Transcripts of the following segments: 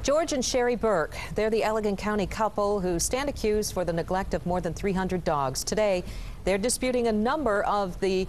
George and Sherry Burke, they're the Allegan County couple who stand accused for the neglect of more than 300 dogs. Today, they're disputing a number of the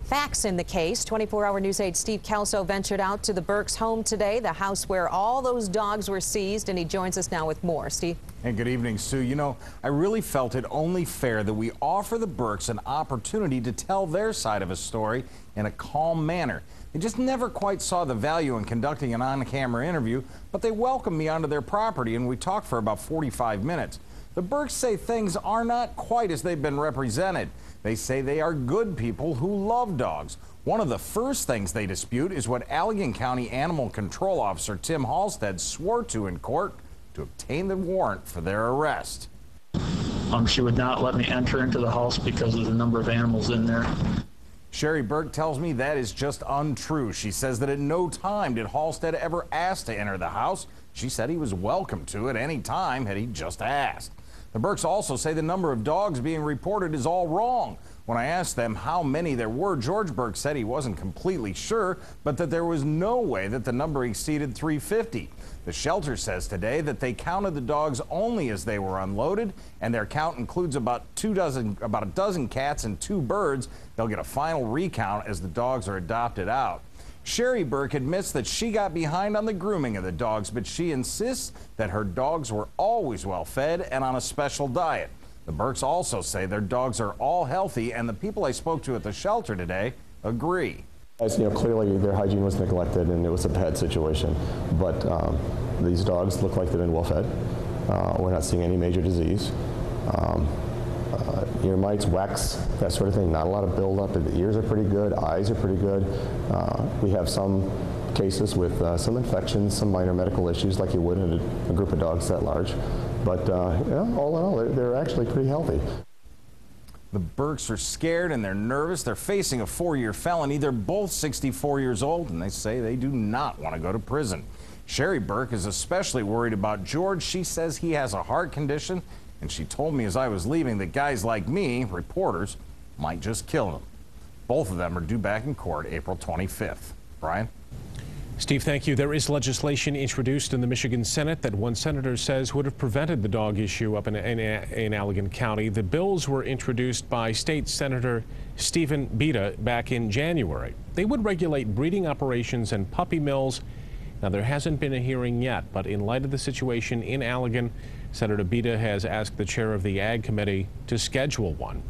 facts in the case. 24-hour News 8 Steve Kelso ventured out to the Burkes' home today, the house where all those dogs were seized, and he joins us now with more. Steve? And good evening, Sue. You know, I really felt it only fair that we offer the Burkes an opportunity to tell their side of a story in a calm manner. They just never quite saw the value in conducting an on-camera interview, but they welcomed me onto their property and we talked for about 45 minutes. The Burkes say things are not quite as they've been represented. They say they are good people who love dogs. One of the first things they dispute is what Allegan County Animal Control Officer Tim Halstead swore to in court to obtain the warrant for their arrest. She would not let me enter into the house because of the number of animals in there. Sherry Burke tells me that is just untrue. She says that at no time did Halstead ever ask to enter the house. She said he was welcome to at any time had he just asked. The Burkes also say the number of dogs being reported is all wrong. When I asked them how many there were, George Burke said he wasn't completely sure, but that there was no way that the number exceeded 350. The shelter says today that they counted the dogs only as they were unloaded, and their count includes about a dozen cats and 2 birds. They'll get a final recount as the dogs are adopted out. Sherry Burke admits that she got behind on the grooming of the dogs, but she insists that her dogs were always well fed and on a special diet. The Burkes also say their dogs are all healthy, and the people I spoke to at the shelter today agree. As you know, clearly their hygiene was neglected and it was a bad situation, but these dogs look like they've been well fed. We're not seeing any major disease. Ear mites, wax, that sort of thing, not a lot of buildup. The ears are pretty good, eyes are pretty good. We have some cases with some infections, some minor medical issues like you would in a group of dogs that large. But you know, all in all, they're actually pretty healthy. The Burkes are scared and they're nervous. They're facing a 4-year felony. They're both 64 years old, and they say they do not want to go to prison. Sherry Burke is especially worried about George. She says he has a heart condition, and she told me as I was leaving that guys like me, reporters, might just kill him. Both of them are due back in court April 25th. Brian? Steve, thank you. There is legislation introduced in the Michigan Senate that one senator says would have prevented the dog issue up in Allegan County. The bills were introduced by State Senator Stephen Bita back in January. They would regulate breeding operations and puppy mills. Now, there hasn't been a hearing yet, but in light of the situation in Allegan, Senator Bita has asked the chair of the Ag Committee to schedule one.